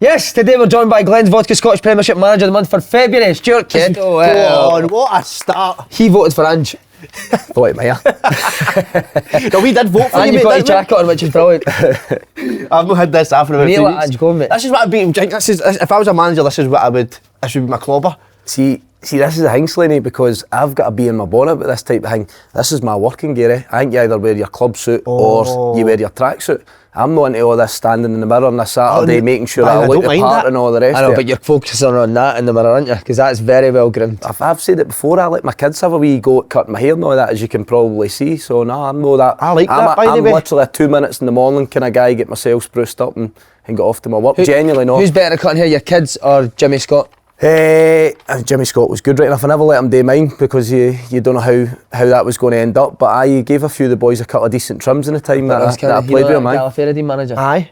Yes, today we're joined by Glen's Vodka Scottish Premiership Manager of the Month for February, Stuart Kettlewell. What a start. He voted for Ange. Voted me, No, we did vote for And you, you've got mate, your jacket on, which is brilliant. I've not had this after about 2 Neil, weeks. Ange, go on, mate. This is what I'd be. If I was a manager, this is what I would. This would be my clobber. See, this is the thing, Slaney, because I've got to be in my bonnet with this type of thing. This is my working gear, eh? I think you either wear your club suit or you wear your tracksuit. I'm not into all this standing in the mirror on a Saturday, making sure I look the part and all the rest I know, of it. but you're focusing on that in the mirror, aren't you? Because that's very well groomed. I've said it before, I let my kids have a wee go at cutting my hair and all that, as you can probably see. So, no, I'm no that. I like that, by the I'm way. literally a 2 minutes in the morning kind of guy, get myself spruced up and get off to my work. Genuinely not. Who's better at cutting hair, your kids or Jimmy Scott? Jimmy Scott was good right enough. I never let him do mine because you don't know how that was going to end up. But I gave a few of the boys a couple of decent trims in the time that I played with him. Gallifreyan manager. Aye.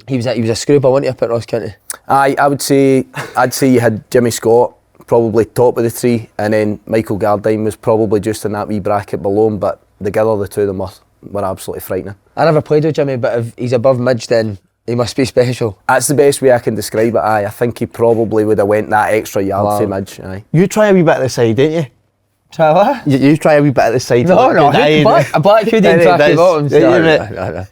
He was a screwball, wasn't he, up at Ross County? Aye, I'd say you had Jimmy Scott probably top of the three, and then Michael Gardine was probably just in that wee bracket below him. But together the two of them were absolutely frightening. I never played with Jimmy, but if he's above Midge, then he must be special. That's the best way I can describe it. Aye, I think he probably would have went that extra yard for Midge. Aye. You try a wee bit at the side, didn't you? Try what? You try a wee bit at the side. No, a black hoodie and tracky bottoms. No.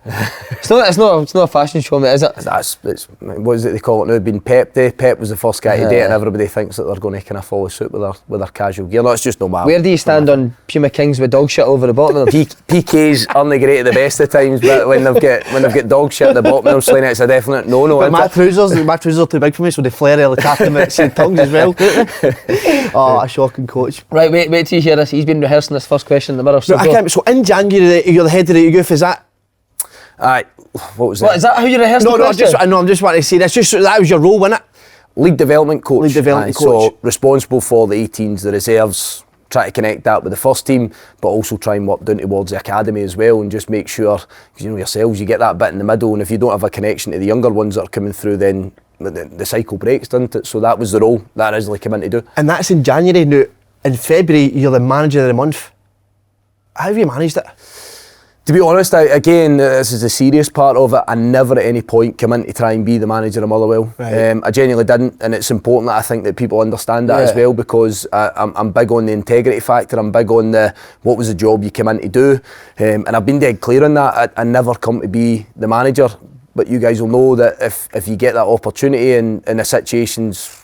It's not a fashion show, mate, is it? What is it they call it now? Being Pep Day. Pep was the first guy to do it, and everybody thinks that they're going to kind of follow suit with their casual gear. No, it's just no matter. Where do you stand on Puma Kings with dog shit over the bottom of them? PKs aren't the great at the best of times, but when they've got dog shit at the bottom of them, Slaney, it's a definite no. But my trousers are too big for me, so they flare early tapping at St Tongues as well, don't they? Oh, a shocking coach. Right, wait till you hear this. He's been rehearsing this first question in the mirror. So in January, you're the head of the youth, is that? Aye, what was that? What, is that how you rehearsed the question? I'm just wanting to say, that's just that was your role, wasn't it? League development coach. League development coach. So responsible for the 18s, the reserves, try to connect that with the first team, but also try and work down towards the academy as well, and just make sure, because you know yourselves, you get that bit in the middle, and if you don't have a connection to the younger ones that are coming through, then the cycle breaks, doesn't it? So that was the role that I originally came in to do. And that's in January. Now, in February, you're the manager of the month. How have you managed it? To be honest, again, this is the serious part of it. I never at any point come in to try and be the manager of Motherwell. Right. I genuinely didn't, and it's important that I think that people understand that as well, because I'm big on the integrity factor. I'm big on what was the job you came in to do, and I've been dead clear on that. I never come to be the manager, but you guys will know that if you get that opportunity and the situations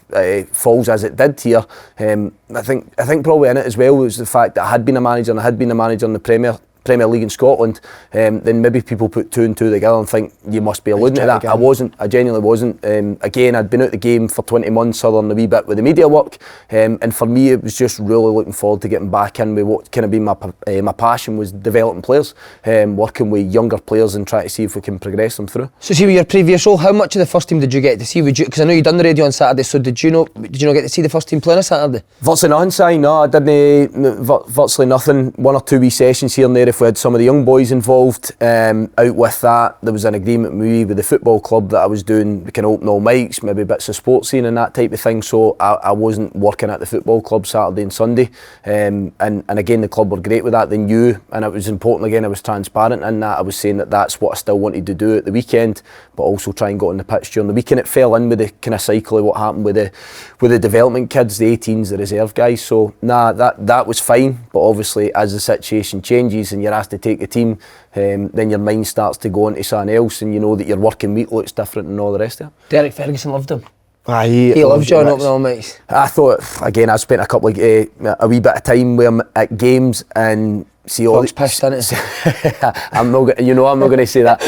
falls as it did here, I think probably in it as well was the fact that I had been a manager and I had been a manager in the Premier League in Scotland, then maybe people put two and two together and think you must be alluding to that. Again. I wasn't. I genuinely wasn't. Again, I'd been out the game for 20 months other than a wee bit with the media work, and for me it was just really looking forward to getting back in with what kind of been my passion, was developing players, working with younger players and trying to see if we can progress them through. So see, with your previous role, how much of the first team did you get to see? Because I know you done the radio on Saturday, so did you not get to see the first team playing on Saturday? Virtually nothing, no, I didn't. Virtually nothing. One or two wee sessions here and there if we had some of the young boys involved. Out with that, there was an agreement with the football club that I was doing, we can open all mics, maybe bits of sports scene and that type of thing, so I wasn't working at the football club Saturday and Sunday, and again the club were great with that. They knew, and it was important again, I was transparent in that. I was saying that that's what I still wanted to do at the weekend, but also try and get on the pitch during the weekend. It fell in with the kind of cycle of what happened with the development kids, the 18s, the reserve guys, so that was fine. But obviously as the situation changes and you're asked to take the team, then your mind starts to go into something else, and you know that your working week looks different and all the rest of it. Derek Ferguson loved him. Aye, he loves John up all mates. I thought, again, I spent a wee bit of time with him at games, and see all pissed, isn't it? I'm not going to say that.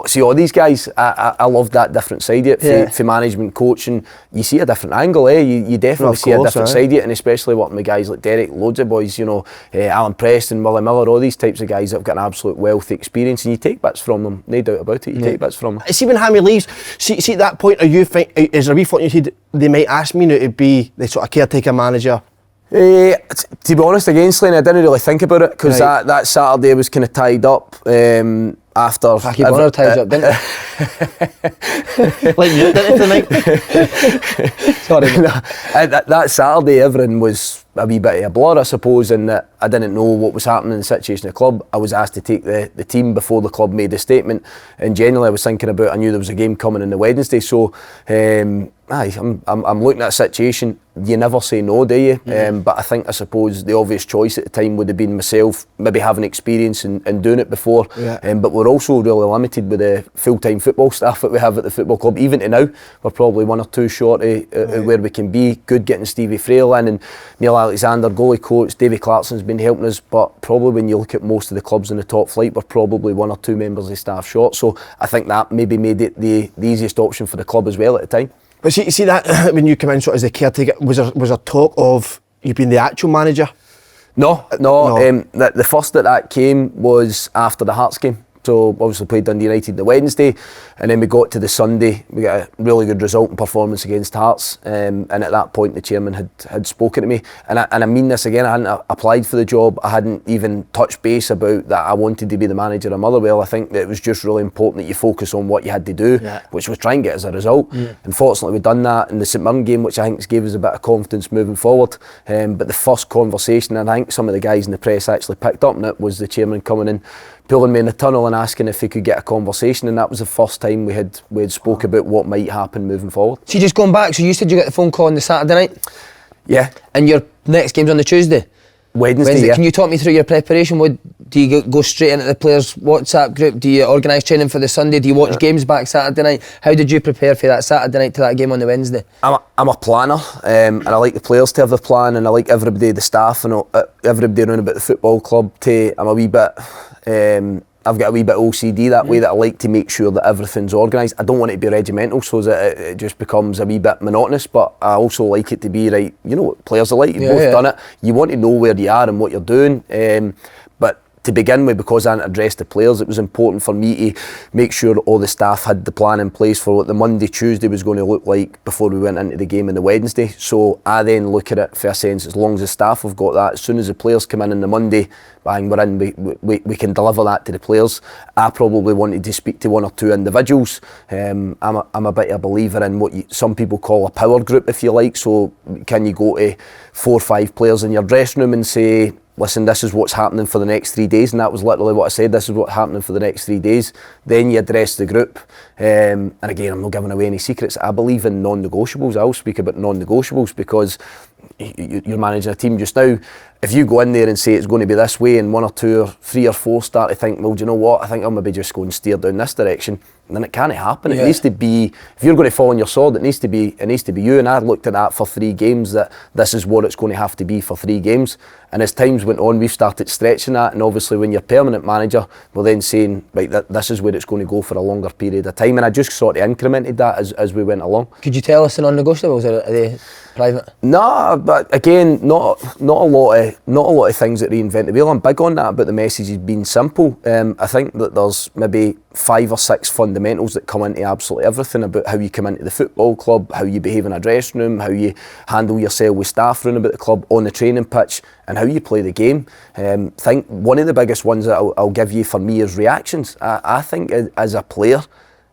See all these guys, I love that different side of it, for management, coaching. You see a different angle, you definitely see a different side of it, and especially working with guys like Derek, loads of boys, Alan Preston, Willie Miller, all these types of guys that have got an absolute wealth of experience, and you take bits from them, no doubt about it, take bits from them. See when Hammy leaves, see at that point, are you think, is there a wee thought you said they might ask me now to be the sort of caretaker manager? To be honest, again, Slaney, I didn't really think about it, because that Saturday was kind of tied up after. Packy Bonner tied up, didn't it? Like you did it tonight. Sorry. That Saturday, everything was a wee bit of a blur, I suppose, in that I didn't know what was happening in the situation of the club. I was asked to take the team before the club made a statement, and generally I was thinking about, I knew there was a game coming on the Wednesday, so I'm looking at a situation. You never say no, do you? But I think, I suppose, the obvious choice at the time would have been myself, maybe having experience in doing it before. But we're also really limited with the full-time football staff that we have at the football club. Even to now, we're probably one or two short of where we can be. Good getting Stevie Ferguson in, and Neil Alexander, goalie coach, Davy Clarkson's been helping us, but probably when you look at most of the clubs in the top flight, we're probably one or two members of staff short. So I think that maybe made it the easiest option for the club as well at the time. But see that when you come in sort of as the caretaker, was there talk of you being the actual manager? No. The first that came was after the Hearts game. So obviously played Dundee United the Wednesday, and then we got to the Sunday. We got a really good result and performance against Hearts, and at that point the chairman had spoken to me, and I mean this again, I hadn't applied for the job, I hadn't even touched base about that I wanted to be the manager of Motherwell. I think that it was just really important that you focus on what you had to do, which was try and get us a result. Unfortunately we've done that in the St Mirren game, which I think gave us a bit of confidence moving forward, but the first conversation, and I think some of the guys in the press actually picked up on it, was the chairman coming in, pulling me in the tunnel and asking if he could get a conversation, and that was the first time we had spoke about what might happen moving forward. So just going back, so you said you got the phone call on the Saturday night? Yeah. And your next game's on the Tuesday? Wednesday. Yeah. Can you talk me through your preparation? Do you go straight into the players' WhatsApp group? Do you organise training for the Sunday? Do you watch games back Saturday night? How did you prepare for that Saturday night to that game on the Wednesday? I'm a planner, and I like the players to have a plan, and I like everybody, the staff and everybody around about the football club to, I'm a wee bit, I've got a wee bit OCD that way, that I like to make sure that everything's organised. I don't want it to be regimental so that it just becomes a wee bit monotonous, but I also like it to be, right, you know what players are like, you've both done it, you want to know where you are and what you're doing, but to begin with, because I hadn't addressed the players, it was important for me to make sure all the staff had the plan in place for what the Monday, Tuesday was going to look like before we went into the game on the Wednesday. So I then look at it for a sense, as long as the staff have got that, as soon as the players come in on the Monday, bang, we're in, we can deliver that to the players. I probably wanted to speak to one or two individuals. I'm a bit of a believer in what some people call a power group, if you like. So can you go to 4 or 5 players in your dressing room and say, listen, this is what's happening for the next 3 days, and that was literally what I said, this is what's happening for the next 3 days. Then you address the group, and again, I'm not giving away any secrets, I believe in non-negotiables. I'll speak about non-negotiables, because you're managing a team just now. If you go in there and say it's going to be this way, and 1 or 2 or 3 or 4 start to think, well, do you know what, I think I'll maybe just go and steer down this direction, then it can't happen. It needs to be, if you're going to fall on your sword, it needs to be you. And I looked at that for 3 games, that this is what it's going to have to be for 3 games. And as times went on, we've started stretching that, and obviously when you're permanent manager, we're then saying, right, this is where it's going to go for a longer period of time. And I just sort of incremented that as we went along. Could you tell us the non-negotiables, or are they private? No, but again, not a lot of things that reinvent the wheel. I'm big on that, about the messages being simple. I think that there's maybe 5 or 6 fundamentals that come into absolutely everything, about how you come into the football club, how you behave in a dressing room, how you handle yourself with staff around about the club, on the training pitch, and how you play the game. I think one of the biggest ones that I'll give you for me is reactions. I think as a player,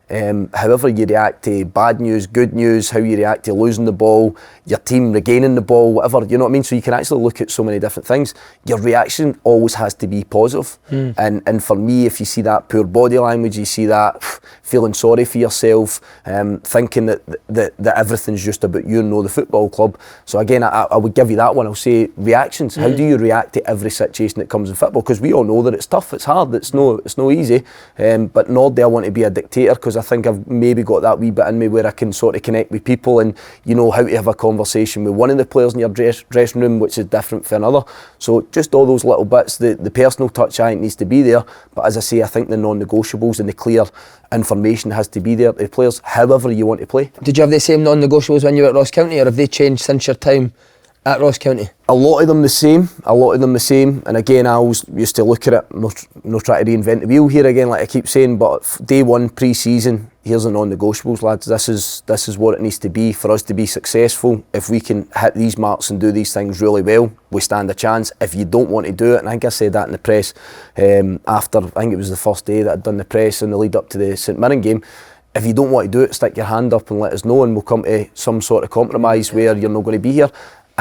however you react to bad news, good news, how you react to losing the ball, your team regaining the ball, whatever, you know what I mean? So you can actually look at so many different things. Your reaction always has to be positive. And for me, if you see that poor body language, you see that feeling sorry for yourself, thinking that everything's just about you and not the football club. So again, I would give you that one. I'll say reactions. How do you react to every situation that comes in football? Because we all know that it's tough, it's hard, it's no easy. But nor do I want to be a dictator, because I think I've maybe got that wee bit in me where I can sort of connect with people, and you know how to have a conversation with one of the players in your dressing room, which is different for another. So just all those little bits, the personal touch, I think, needs to be there. But as I say, I think the non-negotiables and the clear information has to be there to the players, however you want to play. Did you have the same non-negotiables when you were at Ross County, or have they changed since your time at Ross County? A lot of them the same, and again, I always used to look at it, not try to reinvent the wheel here again, like I keep saying, but day one, pre-season, here's the non-negotiables, lads. This is what it needs to be for us to be successful. If we can hit these marks and do these things really well, we stand a chance. If you don't want to do it, and I think I said that in the press after, I think it was the first day that I'd done the press in the lead up to the St Mirren game, if you don't want to do it, stick your hand up and let us know, and we'll come to some sort of compromise where you're not going to be here.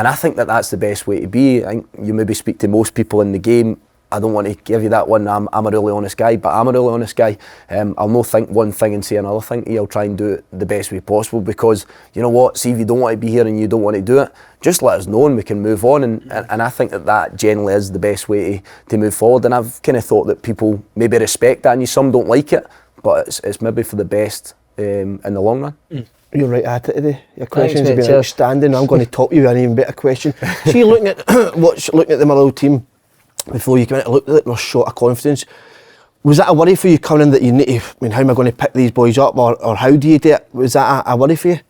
I think that that's the best way to be. I think you maybe speak to most people in the game. I don't want to give you that one, I'm a really honest guy, but I'm a really honest guy. I'll not think one thing and say another thing to you. I'll try and do it the best way possible, because you know what, see, if you don't want to be here and you don't want to do it, just let us know and we can move on. And I think that generally is the best way to move forward. And I've kind of thought that people maybe respect that, and some don't like it, but it's maybe for the best in the long run. You're right at it today. Your questions Thanks, have mate, been outstanding. I'm going to top you with an even better question. See, looking at looking at the Motherwell team before you came in, it looked like they were short of confidence. Was that a worry for you coming in, that you need to, I mean, how am I going to pick these boys up, or how do you do it? Was that a worry for you?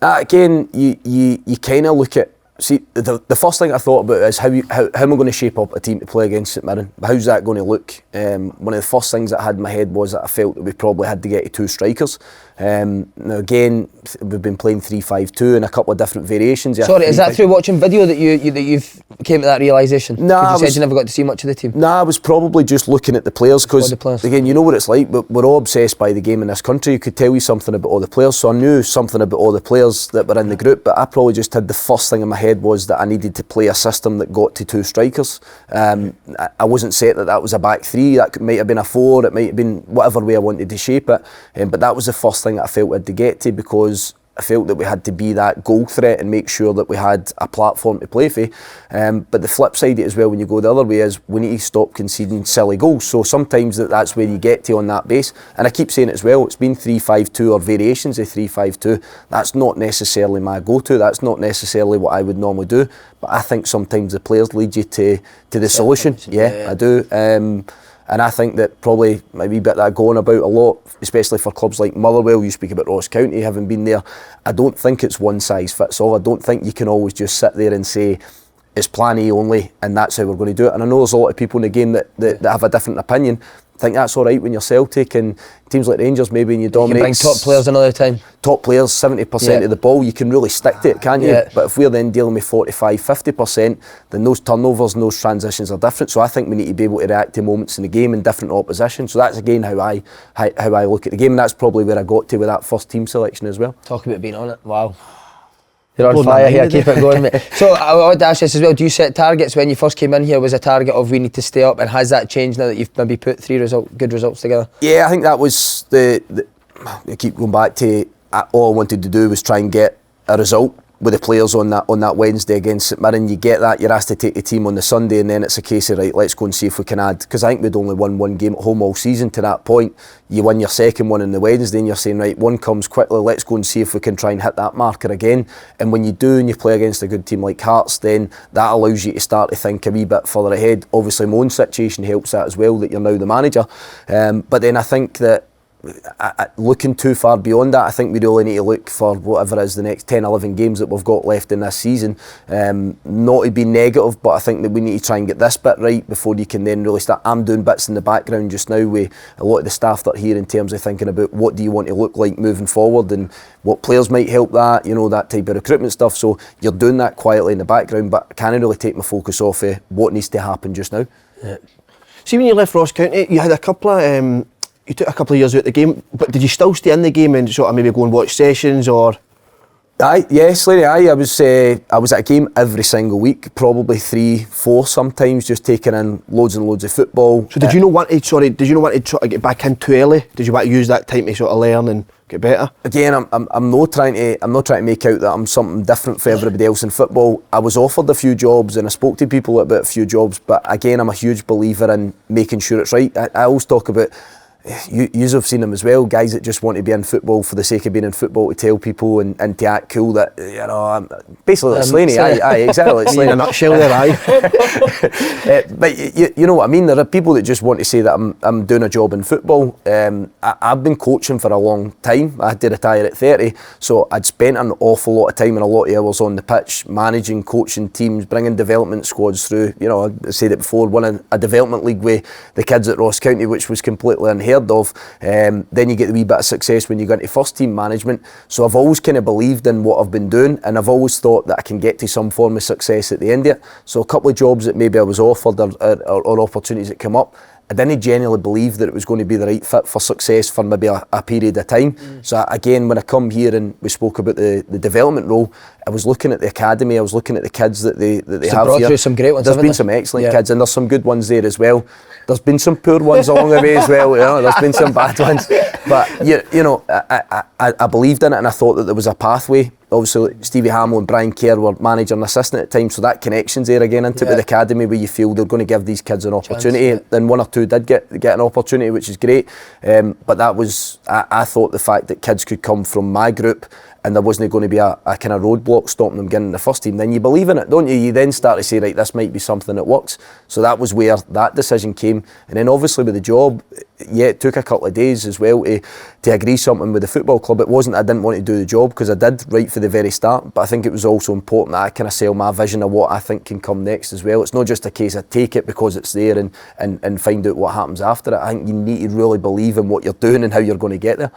Again, you kind of look at, see, the first thing I thought about is how am I going to shape up a team to play against St Mirren? How's that going to look? One of the first things that I had in my head was that I felt that we probably had to get to 2 strikers. Now again, we've been playing 3-5-2 and a couple of different variations. Sorry, is that through watching video that you've came to that realisation? Nah, you said you never got to see much of the team. Nah, I was probably just looking at the players, because again, you know what it's like, but we're all obsessed by the game in this country. You could tell you something about all the players, so I knew something about all the players that were in the group, but I probably just had the first thing in my head was that I needed to play a system that got to 2 strikers. I wasn't set that was a back 3, that might have been a 4, it might have been whatever way I wanted to shape it, but that was the first thing that I felt we had to get to, because I felt that we had to be that goal threat and make sure that we had a platform to play for. But the flip side of it as well, when you go the other way, is we need to stop conceding silly goals. So sometimes that's where you get to on that base. And I keep saying it as well, it's been 3-5-2 or variations of 3-5-2. That's not necessarily my go-to. That's not necessarily what I would normally do. But I think sometimes the players lead you to the solution. Yeah, I do. And I think that probably a wee bit that going about a lot, especially for clubs like Motherwell. You speak about Ross County, having been there. I don't think it's one size fits all. I don't think you can always just sit there and say it's plan A only and that's how we're going to do it. And I know there's a lot of people in the game that have a different opinion. I think that's all right when you're Celtic and teams like Rangers maybe, and you dominate. You can bring top players another time. Top players, 70% of the ball, you can really stick to it, can't you? But if we're then dealing with 45-50%, then those turnovers and those transitions are different. So I think we need to be able to react to moments in the game in different opposition. So that's again how I look at the game, and that's probably where I got to with that first team selection as well. Talk about being on it. Wow. You're on fire here, keep it going, mate. So I want to ask this as well, do you set targets? When you first came in here, was a target of we need to stay up, and has that changed now that you've maybe put 3 good results together? Yeah, I think that was I keep going back to, all I wanted to do was try and get a result with the players on that Wednesday against St Mirren. You get that, you're asked to take the team on the Sunday, and then it's a case of, right, let's go and see if we can add, because I think we'd only won 1 game at home all season to that point. You win your second one on the Wednesday and you're saying, right, 1 comes quickly, let's go and see if we can try and hit that marker again. And when you do and you play against a good team like Hearts, then that allows you to start to think a wee bit further ahead. Obviously my own situation helps that as well, that you're now the manager, but then I think that looking too far beyond that, I think we really need to look for whatever is the next 10-11 games that we've got left in this season. Not to be negative, but I think that we need to try and get this bit right before you can then really start. I'm doing bits in the background just now with a lot of the staff that are here in terms of thinking about what do you want to look like moving forward and what players might help that, you know, that type of recruitment stuff. So you're doing that quietly in the background, but I can't really take my focus off of what needs to happen just now. Yeah. See, when you left Ross County, you had a couple of you took a couple of years out of the game, but did you still stay in the game and sort of maybe go and watch sessions or? Slaney, I was at a game every single week, probably 3-4 sometimes, just taking in loads and loads of football. So did you not want to sort of get back in too early? Did you want to use that time to sort of learn and get better? Again, I'm not trying to make out that I'm something different for everybody else in football. I was offered a few jobs and I spoke to people about a few jobs, but again, I'm a huge believer in making sure it's right. I always talk about, yous have seen them as well, guys that just want to be in football for the sake of being in football, to tell people and to act cool, that, you know, I'm basically like Slaney, exactly, Slaney. In a nutshell there, but you know what I mean, there are people that just want to say that I'm doing a job in football. I've been coaching for a long time. I had to retire at 30, so I'd spent an awful lot of time and a lot of hours on the pitch, managing, coaching teams, bringing development squads through. You know, I said it before, won a development league with the kids at Ross County, which was completely unheard of. Then you get the wee bit of success when you go into first team management. So I've always kind of believed in what I've been doing, and I've always thought that I can get to some form of success at the end of it. So a couple of jobs that maybe I was offered or opportunities that come up, I didn't genuinely believe that it was going to be the right fit for success for maybe a period of time. So again, when I come here and we spoke about the development role, I was looking at the academy, I was looking at the kids that they have brought here. through some great ones. There's been some excellent kids, and there's some good ones there as well. There's been some poor ones along the way as well. There's been some bad ones, but I believed in it, and I thought that there was a pathway. Obviously, Stevie Hamill and Brian Kerr were manager and assistant at the time, so that connection's there again into the academy, where you feel they're going to give these kids an opportunity. Then one or two did get an opportunity, which is great. But that was, I thought the fact that kids could come from my group and there wasn't going to be a kind of roadblock stopping them getting in the first team, then you believe in it, don't you? You then start to say, right, this might be something that works. So that was where that decision came. And then obviously with the job, it took a couple of days as well to agree something with the football club. It wasn't I didn't want to do the job, because I did right for the very start, but I think it was also important that I kind of sell my vision of what I think can come next as well. It's not just a case of take it because it's there and find out what happens after it. I think you need to really believe in what you're doing and how you're going to get there.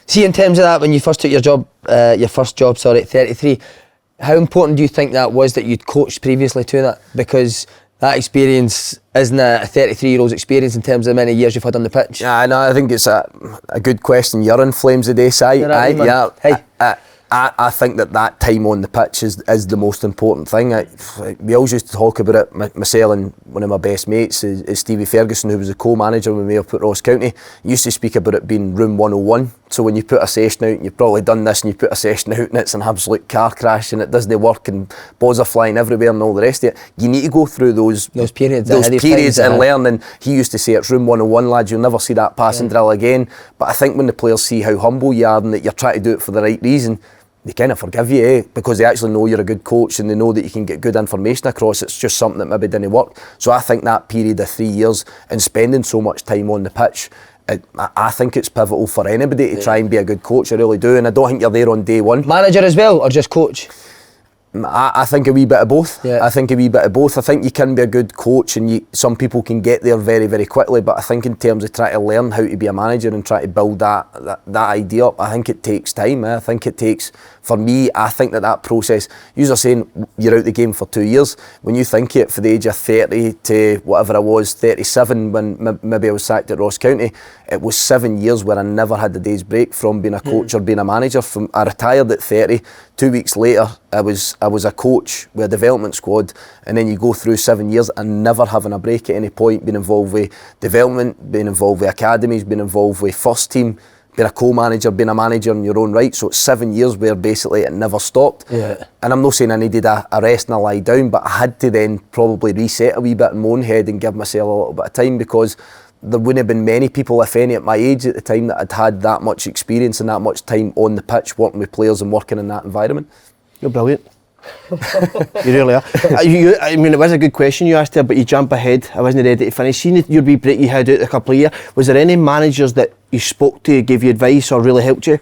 See, in terms of that, when you first took your first job at 33, how important do you think that was that you'd coached previously to that? Because that experience isn't a 33-year-old's experience in terms of the many years you've had on the pitch. Yeah, no, I think it's a good question. You're in flames today, Si. I think that time on the pitch is the most important thing. We always used to talk about it, myself and one of my best mates is Stevie Ferguson, who was the co-manager when we were up at Ross County. He used to speak about it being room 101. So when you put a session out, and you've probably done this, and you put a session out and it's an absolute car crash and it doesn't work and balls are flying everywhere and all the rest of it, you need to go through those periods and learn. And he used to say, it's room 101, lads, you'll never see that passing drill again. But I think when the players see how humble you are and that you're trying to do it for the right reason, they kind of forgive you, because they actually know you're a good coach and they know that you can get good information across. It's just something that maybe didn't work. So I think that period of 3 years and spending so much time on the pitch, I think it's pivotal for anybody to try and be a good coach. I really do, and I don't think you're there on day one. Manager as well, or just coach? I think a wee bit of both. I think a wee bit of both. I think you can be a good coach, and some people can get there very, very quickly. But I think in terms of trying to learn how to be a manager and try to build that idea up, I think it takes time. I think it takes, for me, I think that process. You're saying you're out the game for 2 years. When you think it, for the age of 30 to whatever I was, 37, when maybe I was sacked at Ross County, it was 7 years where I never had a day's break from being a coach or being a manager. I retired at 30. 2 weeks later, I was a coach with a development squad, and then you go through 7 years and never having a break at any point, being involved with development, being involved with academies, being involved with first team, being a co-manager, being a manager in your own right. So it's 7 years where basically it never stopped. And I'm not saying I needed a rest and a lie down, but I had to then probably reset a wee bit in my own head and give myself a little bit of time, because there wouldn't have been many people, if any, at my age at the time that had that much experience and that much time on the pitch working with players and working in that environment. You're brilliant. You really are. I mean, it was a good question you asked there, but you jump ahead. I wasn't ready to finish. Seeing your wee break you had out a couple of years, was there any managers that you spoke to, gave you advice or really helped you?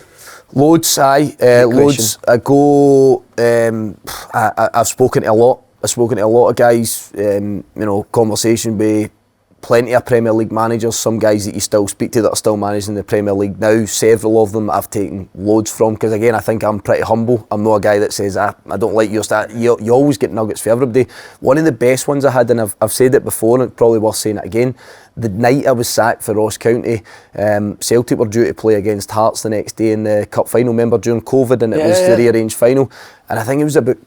Loads, loads. I've spoken to a lot. I've spoken to a lot of guys. Conversation with plenty of Premier League managers, some guys that you still speak to that are still managing the Premier League now. Several of them I've taken loads from, because again, I think I'm pretty humble. I'm not a guy that says, I don't like your style. You always get nuggets for everybody. One of the best ones I had, and I've said it before and it's probably worth saying it again, the night I was sacked for Ross County, Celtic were due to play against Hearts the next day in the cup final, remember, during COVID, and it was the rearranged final. And I think it was about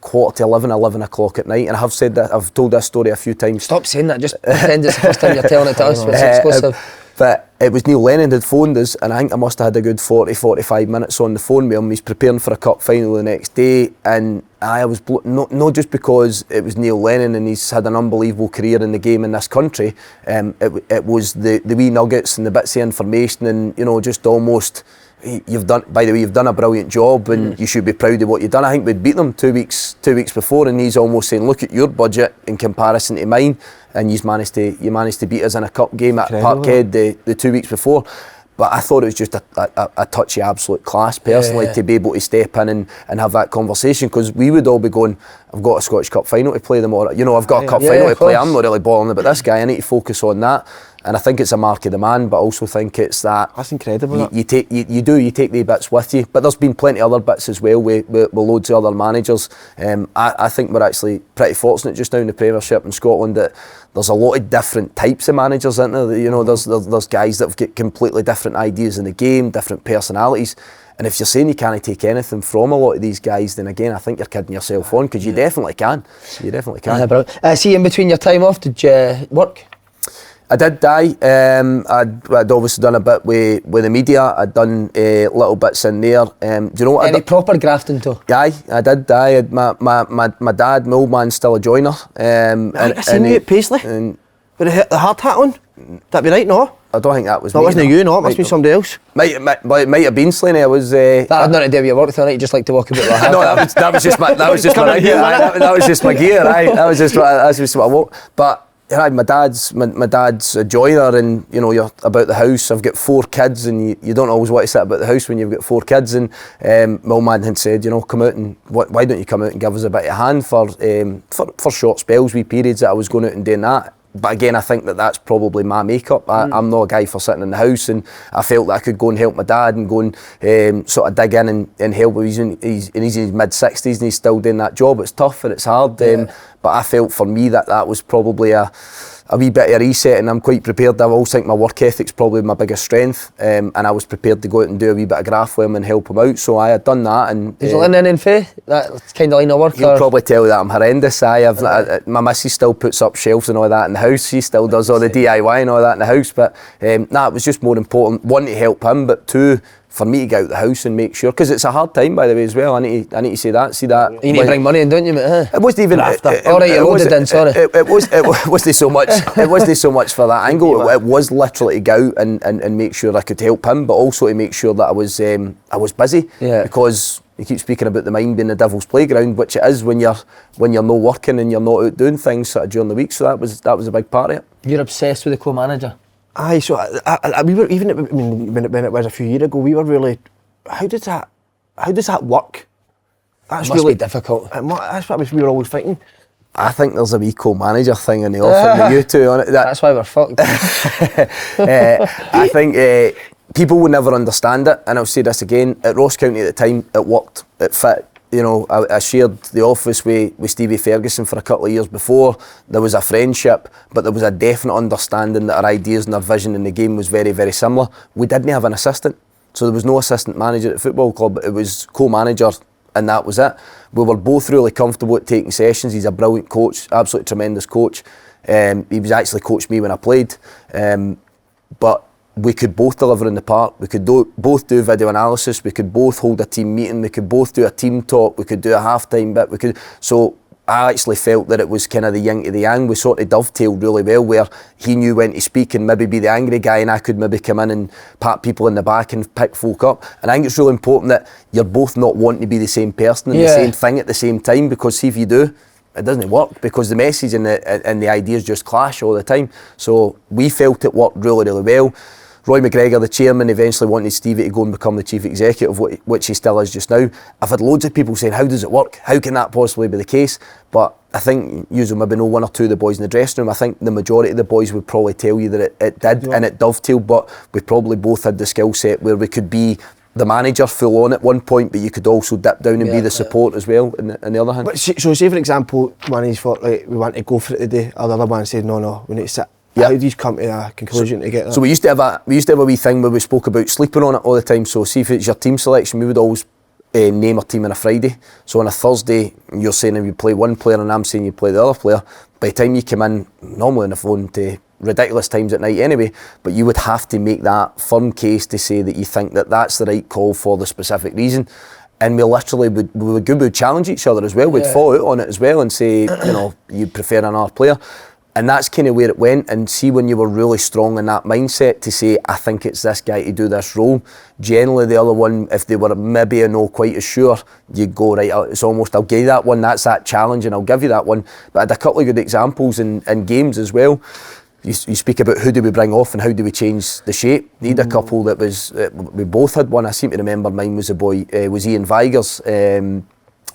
11 o'clock at night. And I've told this story a few times. Stop saying that, just pretend it's the first time you're telling it to us. It's exclusive. But it was Neil Lennon had phoned us, and I think I must have had a good 40-45 minutes on the phone with him. He's preparing for a cup final the next day, and I was not just because it was Neil Lennon and he's had an unbelievable career in the game in this country. It was the wee nuggets and the bits of information, and just almost, you've done a brilliant job and you should be proud of what you've done. I think we'd beat them 2 weeks before, and he's almost saying, look at your budget in comparison to mine, and you managed to beat us in a cup game at Parkhead the 2 weeks before. But I thought it was just a touch of absolute class personally to be able to step in and have that conversation, because we would all be going, I've got a Scottish Cup final to play tomorrow, I've got a cup final to play, I'm not really bothering about this guy, I need to focus on that. And I think it's a mark of the man, but I also think it's that That's incredible. you take the bits with you. But there's been plenty of other bits as well with loads of other managers. I think we're actually pretty fortunate just now in the Premiership in Scotland that there's a lot of different types of managers, isn't there? You know, there's guys that have got completely different ideas in the game, different personalities. And if you're saying you can't take anything from a lot of these guys, then again, I think you're kidding yourself on, because you definitely can. You definitely can. See, in between your time off, did you work? I did die. I'd obviously done a bit with the media. I'd done little bits in there. Do you know what? Any proper grafting too? Aye, I did die. My dad, my old man's still a joiner. I seen you at Paisley with the hard hat on. That'd be right, no? I don't think that was that me. That wasn't you, no? It must be somebody else. Might have been Slaney. I was. That had nothing to do with your work tonight. You just like to walk about with a hat. No, that was just my gear. That was just my gear. That was just what I wore. But my dad's a joiner, and you know, you're about the house. I've got 4 kids, and you don't always want to sit about the house when you've got 4 kids. And my old man had said, you know, come out and why don't you come out and give us a bit of a hand for short spells, wee periods that I was going out and doing that. But again, I think that's probably my makeup. I'm not a guy for sitting in the house, and I felt that I could go and help my dad and go and sort of dig in and help. He's in his mid-60s and he's still doing that job. It's tough and it's hard, but I felt for me that was probably a wee bit of a reset, and I'm quite prepared. I always think my work ethic's probably my biggest strength, and I was prepared to go out and do a wee bit of graft with him and help him out. So I had done that. And did you learn anything for that kind of line of work? You'll probably tell that I'm horrendous. My missus still puts up shelves and all that in the house. She still does all the DIY and all that in the house. But it was just more important, one, to help him, but 2, for me to get out the house and make sure, because it's a hard time, by the way, as well. I need to say that. You need to bring money in, don't you, mate? It wasn't even. Alright, you loaded in. Sorry. It wasn't so much. It wasn't so much for that angle. It was literally to go out and make sure I could help him, but also to make sure that I was busy. Yeah. Because you keep speaking about the mind being the devil's playground, which it is when you're not working and you're not out doing things sort of during the week. So that was a big part of it. You're obsessed with the co-manager. Aye, so we were even. I mean, when it was a few years ago, we were really. How does that work? That's must really be difficult. That's what we were always thinking. I think there's a wee co-manager thing in the office with you two on it. That's why we're fucked. I think people will never understand it, and I'll say this again. At Ross County at the time, it worked. It fit. You know, I shared the office with Stevie Ferguson for a couple of years before. There was a friendship, but there was a definite understanding that our ideas and our vision in the game was very, very similar. We didn't have an assistant, so there was no assistant manager at the football club. It was co-manager, and that was it. We were both really comfortable at taking sessions. He's a brilliant coach, absolutely tremendous coach. He was actually coached me when I played, but we could both deliver in the park. We could both do video analysis. We could both hold a team meeting. We could both do a team talk. We could do a half-time bit. So I actually felt that it was kind of the yin to the yang. We sort of dovetailed really well, where he knew when to speak and maybe be the angry guy, and I could maybe come in and pat people in the back and pick folk up. And I think it's really important that you're both not wanting to be the same person and the same thing at the same time, because see, if you do, it doesn't work, because the message and the ideas just clash all the time. So we felt it worked really, really well. Roy McGregor, the chairman, eventually wanted Stevie to go and become the chief executive, which he still is just now. I've had loads of people saying, how does it work? How can that possibly be the case? But I think you maybe know 1 or 2 of the boys in the dressing room. I think the majority of the boys would probably tell you that it did, and it dovetailed, but we probably both had the skill set where we could be the manager full on at one point, but you could also dip down and be the support as well on the other hand. But so say for example, one is thought, like, we want to go for it today, or the other one said, no, we need to sit. How do you come to a conclusion to get that? So we used to have a wee thing where we spoke about sleeping on it all the time. So see, if it's your team selection, we would always name our team on a Friday. So on a Thursday, you're saying you play one player and I'm saying you play the other player. By the time you come in, normally on the phone to ridiculous times at night anyway, but you would have to make that firm case to say that you think that that's the right call for the specific reason. And we literally would challenge each other as well. We'd fall out on it as well and say, you know, you prefer another player. And that's kind of where it went. And see, when you were really strong in that mindset to say, I think it's this guy to do this role, generally the other one, if they were maybe not quite as sure, you go, right, it's almost, I'll give you that one, that's that challenge, and I'll give you that one. But I had a couple of good examples in games as well. You speak about who do we bring off and how do we change the shape. We had a couple that was, we both had one. I seem to remember mine was was Ian Vigers.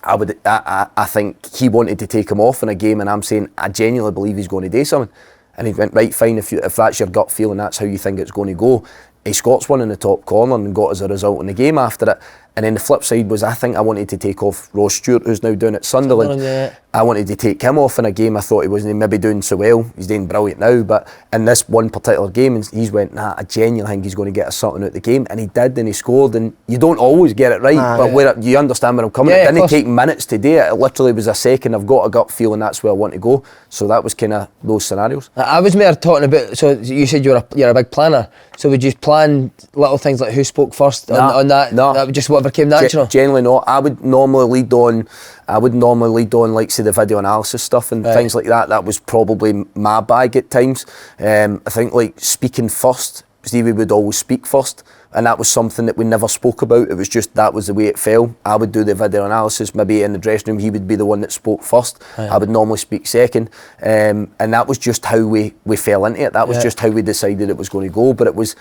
I think he wanted to take him off in a game, and I'm saying I genuinely believe he's going to do something. And he went, right, fine, if that's your gut feeling, that's how you think it's going to go. He scots one in the top corner and got as a result in the game after it. And then the flip side was, I think I wanted to take off Ross Stewart, who's now down at Sunderland. Yeah. I wanted to take him off in a game I thought he wasn't maybe doing so well. He's doing brilliant now, but in this one particular game, he's went, nah, I genuinely think he's going to get us something out of the game. And he did, and he scored. And you don't always get it right, but where you understand where I'm coming. It didn't take minutes to do it. It literally was a second. I've got a gut feeling that's where I want to go. So that was kind of those scenarios. I was more talking about, so you said you're a big planner. So would you plan little things like who spoke first on that? No. That just whatever came natural? Generally not. I would normally lead on like say the video analysis stuff and things like that. That was probably my bag at times. I think like speaking first, Stevie would always speak first, and that was something that we never spoke about. It was just that was the way it fell. I would do the video analysis, maybe in the dressing room he would be the one that spoke first. I would normally speak second, and that was just how we fell into it. That was just how we decided it was going to go. But it was,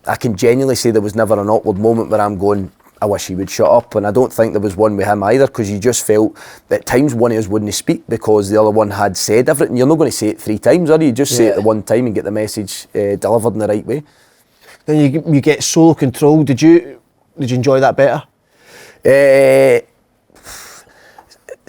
I can genuinely say there was never an awkward moment where I'm going, I wish he would shut up. And I don't think there was one with him either, because you just felt at times one of us wouldn't speak because the other one had said everything. You're not going to say it 3 times, are you? You just say it the one time and get the message delivered in the right way. Then you get solo control. Did you enjoy that better? It's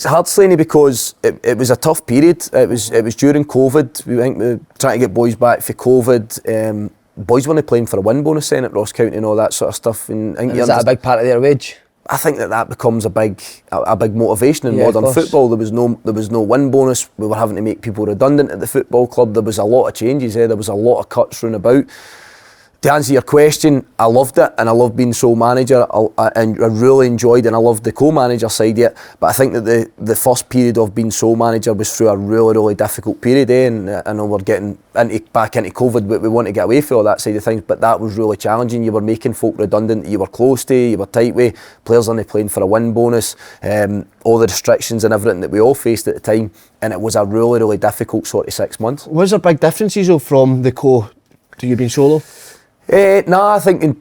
hard, Slaney, because it was a tough period. It was during COVID. We were trying to get boys back for COVID. Boys weren't playing for a win bonus then at Ross County and all that sort of stuff. And is that a big part of their wage? I think that becomes a big motivation in modern football. There was no win bonus. We were having to make people redundant at the football club. There was a lot of changes there. There was a lot of cuts round about. To answer your question, I loved it, and I loved being sole manager, and I really enjoyed, and I loved the co-manager side of it. But I think that the first period of being sole manager was through a really, really difficult period, and I know we're getting back into COVID, but we want to get away from all that side of things. But that was really challenging. You were making folk redundant that you were close to, you were tight with, players only playing for a win bonus, all the restrictions and everything that we all faced at the time, and it was a really, really difficult sort of 6 months. Was there big differences though from the co to you being solo? No, I think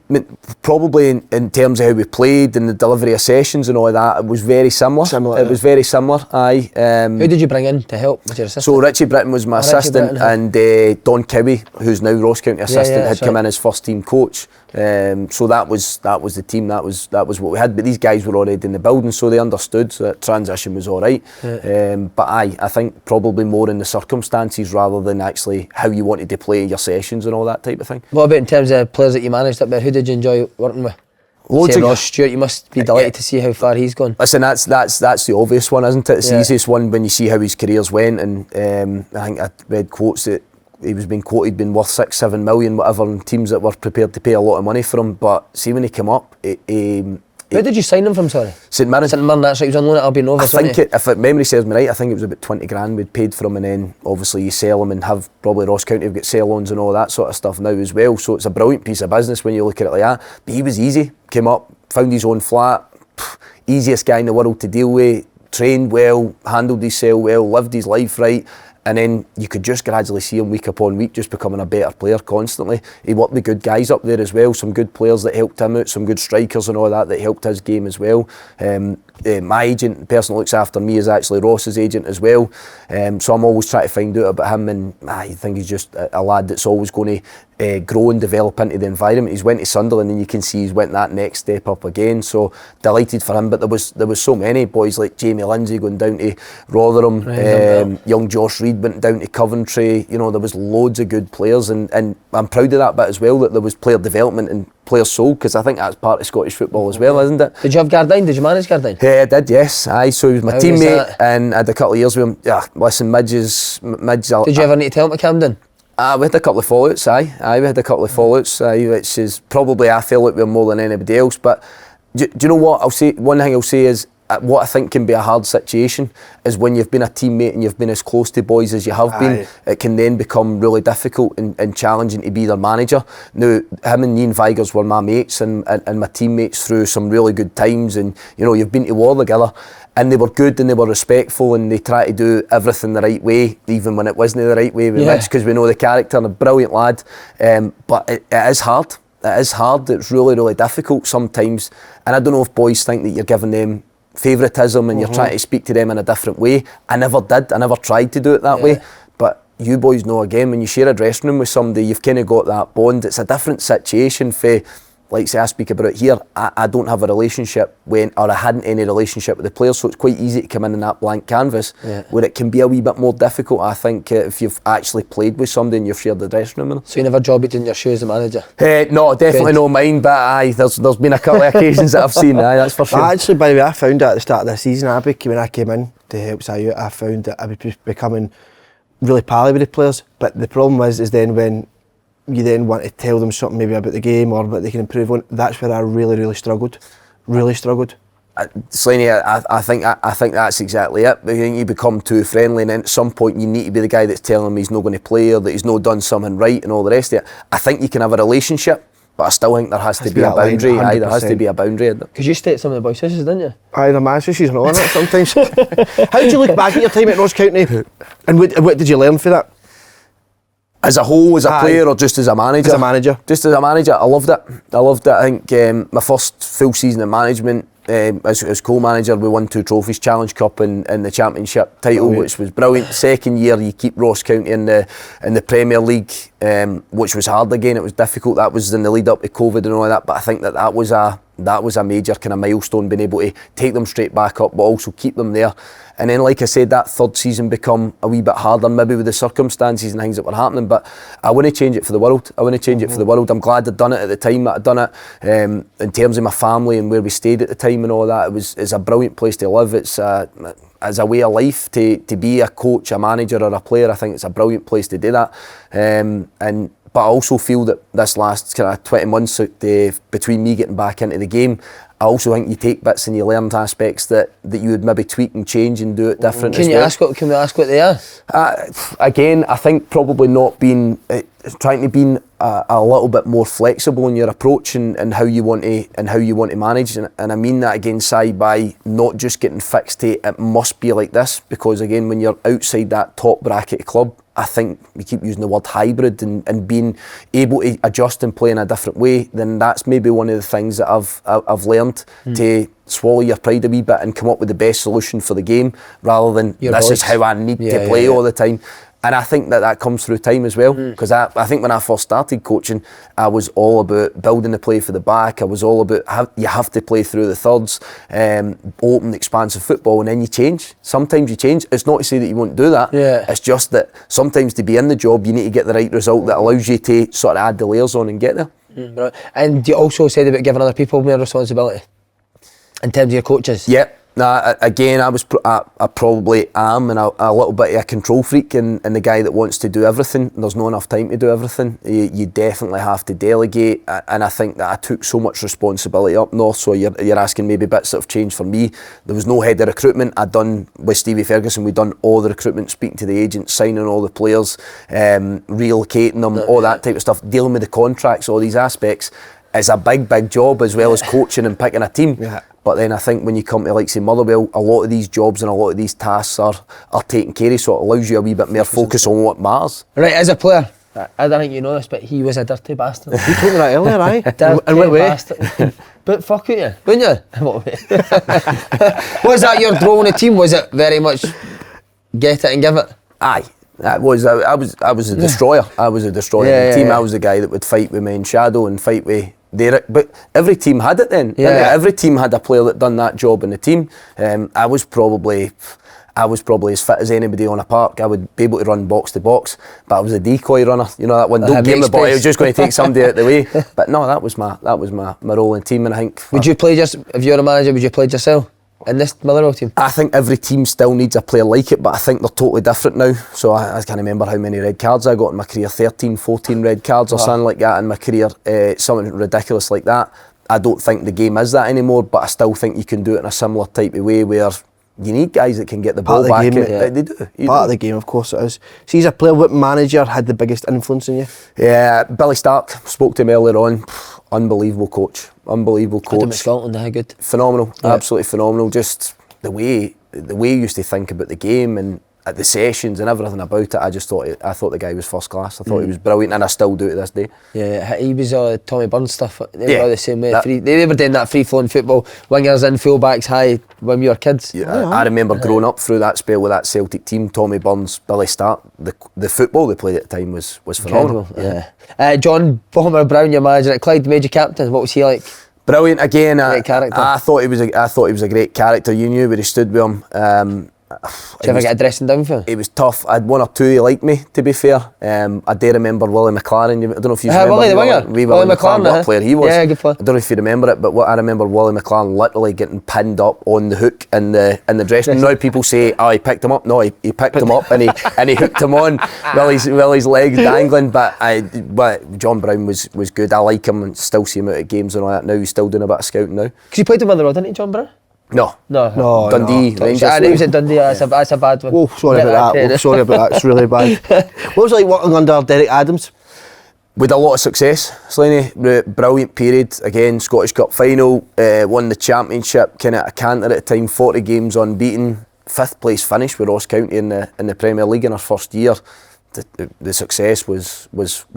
probably in terms of how we played and the delivery of sessions and all that, it was very similar. It was very similar, aye. Who did you bring in to help? Was your assistant? So Richie Britton was my assistant, and Don Cowie, who's now Ross County assistant, had come in as first team coach. So that was the team. That was what we had. But these guys were already in the building, so they understood. So that transition was all right. But I think probably more in the circumstances rather than actually how you wanted to play your sessions and all that type of thing. What about in terms of players that you managed up there? Who did you enjoy working with? Loads of Ross Stewart. You must be delighted to see how far he's gone. Listen, that's the obvious one, isn't it? It's the easiest one when you see how his careers went. And I think I read quotes that he was being quoted being worth 6-7 million, whatever, and teams that were prepared to pay a lot of money for him. But see, when he came up, where did you sign him from, sorry? St Mirren. St Mirren, that's right, he was on loan at Albion Rovers. I think, if memory serves me right, I think it was about 20 grand we'd paid for him, and then obviously you sell him and have probably Ross County have got sell-ons and all that sort of stuff now as well. So it's a brilliant piece of business when you look at it like that. But he was easy, came up, found his own flat, easiest guy in the world to deal with, trained well, handled his cell well, lived his life right. And then you could just gradually see him week upon week just becoming a better player constantly. He worked with good guys up there as well, some good players that helped him out, some good strikers and all that helped his game as well. My agent, the person that looks after me, is actually Ross's agent as well. So I'm always trying to find out about him, and I think he's just a lad that's always going to grow and develop into the environment. He's went to Sunderland and you can see he's went that next step up again, so delighted for him. But there was so many boys like Jamie Lindsay going down to Rotherham, young Josh Reid went down to Coventry. You know, there was loads of good players, and I'm proud of that bit as well, that there was player development and players sold, because I think that's part of Scottish football as well, isn't it? Did you have Gardine? Did you manage Gardine? Yeah, I did, yes. Aye, so he was my teammate, and I had a couple of years with him. Yeah, listen, Midges. Did you ever need to help at Camden? We had a couple of fallouts, aye. We had a couple of fallouts, which is probably I feel like we're more than anybody else. But do you know what? One thing I'll say is, what I think can be a hard situation is when you've been a teammate and you've been as close to boys as you have been, it can then become really difficult and challenging to be their manager. Now, him and Ian Vigurs were my mates and my teammates through some really good times, and you know, you've been to war together, and they were good and they were respectful and they tried to do everything the right way, even when it wasn't the right way with Mitch, because we know the character and a brilliant lad. But it is hard. It is hard. It's really, really difficult sometimes, and I don't know if boys think that you're giving them favouritism and you're trying to speak to them in a different way. I never did. I never tried to do it that way. But you boys know, again, when you share a dressing room with somebody, you've kind of got that bond. It's a different situation for, like say I speak about it here, I don't have a relationship or I hadn't any relationship with the players, so it's quite easy to come in that blank canvas, where it can be a wee bit more difficult, I think, if you've actually played with somebody and you've shared the dressing room with them. So you never jobbied in your shoes as a manager? No, definitely not mine, but aye, there's been a couple of occasions that I've seen, aye, that's for sure. Actually, by the way, I found out at the start of the season, when I came in to help Si out, I found that I was becoming really pally with the players, but the problem is then when you then want to tell them something maybe about the game or what they can improve on, that's where I really struggled. Slaney, I think that's exactly it. I think you become too friendly, and then at some point you need to be the guy that's telling him he's not going to play or that he's not done something right and all the rest of it. I think you can have a relationship, but I still think there has to be a boundary. Aye, there has to be a boundary. Because you stayed at some of the boys' houses, didn't you? Aye, the man's houses and all that sometimes. How did you look back at your time at Ross County, and what did you learn for that? As a whole, as a player, or just as a manager? As a manager. Just as a manager, I loved it. I think my first full season in management, as co-manager, we won 2 trophies, Challenge Cup and the Championship title, which was brilliant. Second year, you keep Ross County in the Premier League, which was hard again. It was difficult. That was in the lead up to COVID and all that. But I think that was a major kind of milestone, being able to take them straight back up, but also keep them there. And then, like I said, that third season become a wee bit harder, maybe with the circumstances and things that were happening. But I wouldn't change it for the world. I'm glad I'd done it at the time that I'd done it. In terms of my family and where we stayed at the time and all that, it's a brilliant place to live. It's as a way of life to be a coach, a manager, or a player. I think it's a brilliant place to do that. But I also feel that this last kind of 20 months between me getting back into the game, I also think you take bits and you learn aspects that you would maybe tweak and change and do it different. Can we ask what they are? Again, I think probably not being trying to be a little bit more flexible in your approach and how you want to manage, and I mean that again, Si, by not just getting fixed to it must be like this, because again, when you're outside that top bracket club, I think we keep using the word hybrid and being able to adjust and play in a different way, then that's maybe one of the things that I've learned to swallow your pride a wee bit and come up with the best solution for the game, rather than this is how I need to play all the time. And I think that comes through time as well, because I think when I first started coaching, I was all about building the play for the back. I was all about you have to play through the thirds, open, expansive football, and then you change. Sometimes you change. It's not to say that you won't do that. It's just that sometimes to be in the job, you need to get the right result that allows you to sort of add the layers on and get there. Right. And you also said about giving other people more responsibility in terms of your coaches. Yep. Again, I probably am, and a little bit of a control freak, and the guy that wants to do everything. There's not enough time to do everything. You definitely have to delegate, and I think that I took so much responsibility up north. So you're asking maybe bits that have changed for me. There was no head of recruitment. I'd done with Stevie Ferguson. We'd done all the recruitment, speaking to the agents, signing all the players, relocating them, all that type of stuff, dealing with the contracts, all these aspects. Is a big job, as well as coaching and picking a team. But then I think when you come to, like say, Motherwell, a lot of these jobs and a lot of these tasks are taken care of, so it allows you a wee bit more focus on what matters. Right, as a player, I don't think you know this, but he was a dirty bastard. You told me that earlier, aye? In what way? But fuck you, wouldn't you? In what way? Was that your draw on the team? Was it very much get it and give it? Aye. I was a destroyer. I was a destroyer of the team. I was the guy that would fight with me in shadow and fight with Derek. But every team had it then. Every team had a player that done that job in the team. I was probably as fit as anybody on a park. I would be able to run box to box, but I was a decoy runner. You know that one. Don't give me the ball. I was just going to take somebody out of the way. But no, that was my role in the team. And I think. Would you play just if you're a manager? Would you play yourself? In this Motherwell team? I think every team still needs a player like it, but I think they're totally different now. So I can't remember how many red cards I got in my career, 13, 14 red cards or something like that in my career, something ridiculous like that. I don't think the game is that anymore, but I still think you can do it in a similar type of way where you need guys that can get the ball back. They do. Part of the game, of course it is. See, as a player, what manager had the biggest influence on you? Yeah, Billy Stark. Spoke to him earlier on. Unbelievable coach. Unbelievable coach. At Scotland, how good? Phenomenal. Absolutely phenomenal. Just the way he used to think about the game, and at the sessions and everything about it, I thought the guy was first class. I thought he was brilliant, and I still do to this day. Yeah, he was Tommy Burns stuff. They were Yeah, all the same way. They were doing that free-flowing football, wingers in, fullbacks high, when we were kids. Yeah, I remember growing up through that spell with that Celtic team, Tommy Burns, Billy Stark. The football they played at the time was phenomenal. Yeah. John Bomber Brown, your manager at Clyde, made you captain. What was he like? Brilliant again. Great character. I thought he was a great character. You knew where he stood with him. Did you ever get a dressing down for him? It was tough. I had one or two who liked me, to be fair. I do remember Willie McLaren. I don't know if you remember. Willie the winger. Willie McLaren, what player he was. Yeah, good player. I don't know if you remember it, but what I remember, Willie McLaren literally getting pinned up on the hook in the dressing room. Now people say, oh, he picked him up. No, he picked him up and he hooked him on. Willie's legs dangling. But John Brown was good. I like him and still see him out at games and all that now. He's still doing a bit of scouting now. Because he played at Motherwell, didn't he, John Brown? No. Dundee, Rangers. I knew he was at Dundee. That's a bad one. Oh, sorry about that. Sorry about that. It's really bad. What was it like working under Derek Adams? With a lot of success, Slaney. Brilliant period. Again, Scottish Cup final, won the championship, kind of a canter at the time, 40 games unbeaten, 5th place finish with Ross County in the Premier League in our first year. The success was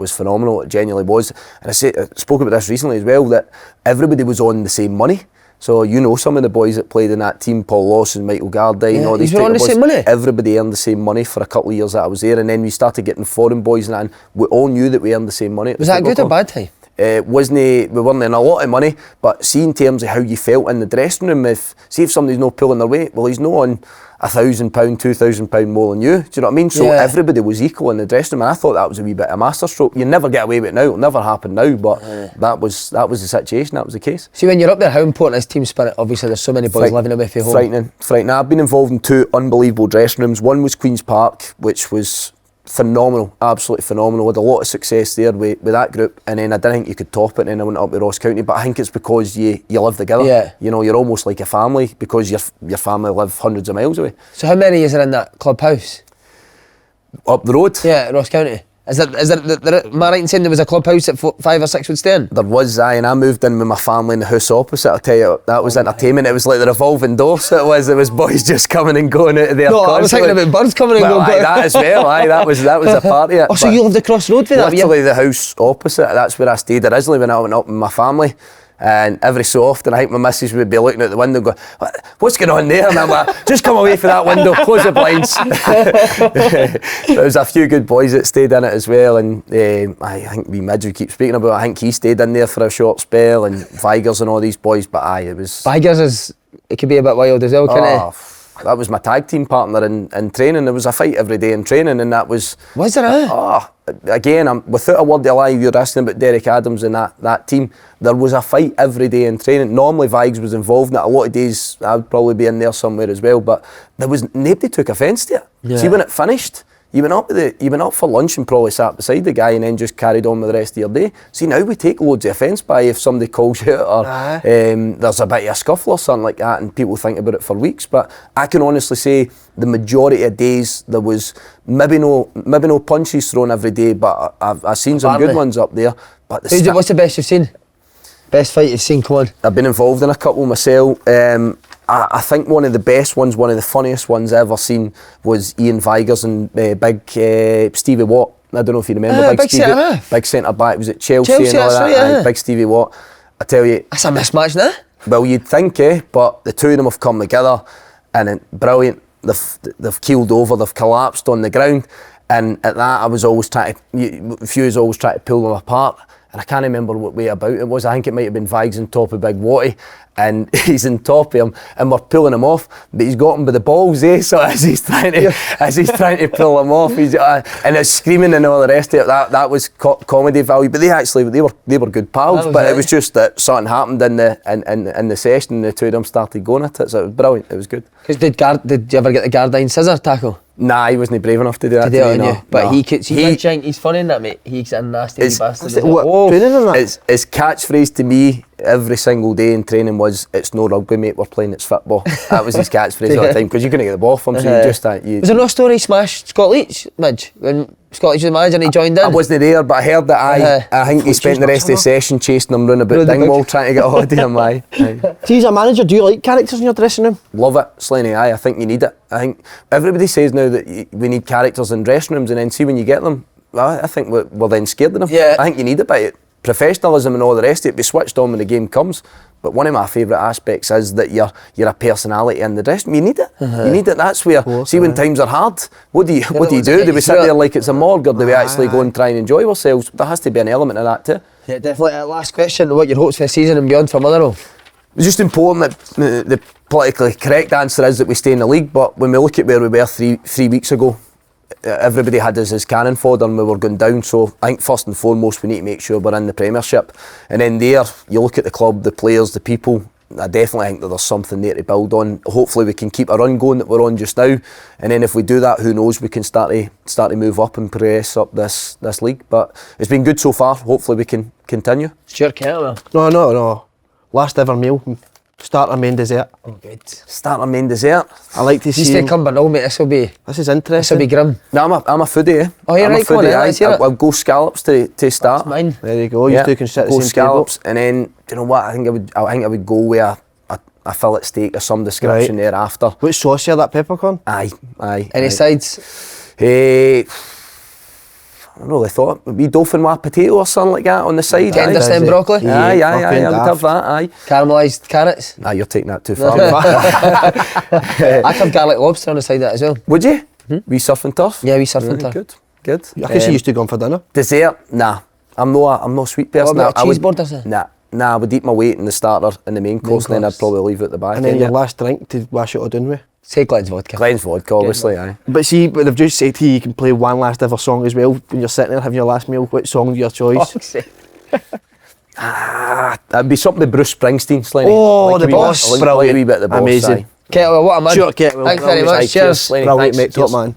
phenomenal. It genuinely was. And I spoke about this recently as well, that everybody was on the same money. So you know some of the boys that played in that team, Paul Lawson, Michael Gardine, all these were on the same money? Everybody earned the same money for a couple of years that I was there, and then we started getting foreign boys and we all knew that we earned the same money. Was that good or bad time? We weren't in a lot of money, but see in terms of how you felt in the dressing room, if somebody's not pulling their weight, well, he's not on £1,000, £2,000 more than you. Do you know what I mean? So everybody was equal in the dressing room, and I thought that was a wee bit of masterstroke. You never get away with it now; it'll never happen now. But that was the situation. That was the case. See, when you're up there, how important is team spirit? Obviously, there's so many boys living away from home. Frightening. I've been involved in 2 unbelievable dressing rooms. One was Queen's Park, which was phenomenal, absolutely phenomenal. Had a lot of success there with that group, and then I didn't think you could top it. And then I went up to Ross County, but I think it's because you live together. Yeah. You know, you're almost like a family because your family live hundreds of miles away. So how many is there in that clubhouse? Up the road. Yeah, Ross County. Is there, am I right in saying there was a clubhouse that 5 or 6 would stay in? There was, and I moved in with my family in the house opposite. I'll tell you, that was entertainment. It was like the revolving door, so it was boys just coming and going out of there. No, I was thinking about birds coming and going. That as well, that was a part of it. Oh, so you lived across the road for that? Literally the house opposite, that's where I stayed originally when I went up with my family. And every so often, I think my missus would be looking out the window and go, what's going on there? And I'm like, just come away from that window, close the blinds. There was a few good boys that stayed in it as well, and I think Midge we keep speaking about, I think he stayed in there for a short spell, and Vigers and all these boys, but it was... Vigers it could be a bit wild as well, can't it? That was my tag team partner in training. There was a fight every day in training, and that was... Was there? Again, without a word of a lie, you're asking about Derek Adams and that team. There was a fight every day in training. Normally, Vigs was involved in it. A lot of days, I would probably be in there somewhere as well, but nobody took offence to it. Yeah. See, when it finished, you went up for lunch and probably sat beside the guy and then just carried on with the rest of your day. See, now we take loads of offence by if somebody calls you out or there's a bit of a scuffle or something like that, and people think about it for weeks. But I can honestly say the majority of days there was maybe no punches thrown every day, but I've seen some good ones up there. But what's the best you've seen? Best fight you've seen? Come on. I've been involved in a couple myself. I think one of the best ones, one of the funniest ones I've ever seen was Ian Vigers and big Stevie Watt. I don't know if you remember big centre back. Was at Chelsea and all that. Right, big Stevie Watt. I tell you, that's a mismatch now. Well, you'd think, but the two of them have come together, and brilliant. They've keeled over. They've collapsed on the ground, and at that I was always trying to pull them apart. And I can't remember what way about it was. I think it might have been Vigs on top of Big Watty, and he's on top of him, and we're pulling him off, but he's got him by the balls, So as he's trying to pull him off, he's and it's screaming and all the rest of it. That was comedy value. But they were good pals. But it was just that something happened in the session, and the two of them started going at it. So it was brilliant. It was good. Because did you ever get the Gardine scissor tackle? Nah, he wasn't brave enough to do that. But he's funny in that, mate. He's a nasty bastard. His catchphrase to me every single day in training was, "It's no rugby, mate. We're playing, it's football." That was his catchphrase all the time, because you couldn't get the ball from him. So was there no story smashed Scott Leach, Midge? When Scottish manager and he joined in? I wasn't there, but I heard that I think he spent the rest of the session chasing him round about Dingwall trying to get a hold of him. Aye. See, as a manager, do you like characters in your dressing room? Love it, Slaney. I think you need it. I think everybody says now that we need characters in dressing rooms, and then see when you get them, I think we're then scared of them. Yeah. I think you need it, but professionalism and all the rest of it, be switched on when the game comes. But one of my favourite aspects is that you're a personality in the dressing room. You need it. You need it. That's where. When times are hard, what do you do? Do we sit there like it's a morgue, or do we actually go and try and enjoy ourselves? There has to be an element of that too. Yeah, definitely. Last question: what your hopes for the season and beyond for Motherwell? It's just important that the politically correct answer is that we stay in the league. But when we look at where we were three weeks ago, everybody had us as cannon fodder and we were going down. So I think first and foremost we need to make sure we're in the Premiership. And then there, you look at the club, the players, the people. I definitely think that there's something there to build on. Hopefully we can keep a run going that we're on just now. And then if we do that, who knows, we can start to move up and progress up this league. But it's been good so far. Hopefully we can continue. Stuart Kettlewell. No. Last ever meal. Starter, main, dessert. Oh, good. Starter, main, dessert. I like to see. You stay Cumbernauld, mate. This is interesting. This will be grim. No, I'm a foodie. Eh? Oh, you're right. Come on, let's hear it. I'll go scallops to start. That's mine. There you go. You two can sit at the go same scallops, table. and then do you know what? I think I would go with a fillet steak of some description there after. Which sauce here? That peppercorn? Aye. Any sides? I don't know, they thought maybe dauphinoise potato or something like that on the side. Tender stem broccoli? Aye, I would have that, aye. Caramelised carrots? Nah, you're taking that too far. I'd have garlic lobster on the side of that as well. Would you? Wee surf and turf? Yeah, wee surf and turf. Good. I guess you used to go for dinner. Dessert? Nah. I'm no sweet person. What about a cheese board or something? Nah, I would eat my weight in the starter and the main course, and then I'd probably leave it at the back. And then your last drink to wash it all down with? Say Glen's vodka. Glen's vodka, obviously, aye. But see, they've just said to you can play one last ever song as well when you're sitting there having your last meal. Which song of your choice? That'd be something with Bruce Springsteen, Slaney. Oh, like the boss. Like a wee bit of the boss. Amazing. Aye. Kettlewell, what a man. Stuart Kettlewell. Thanks very much. Cheers. Slaney. Brilliant, Thanks. mate. Top man.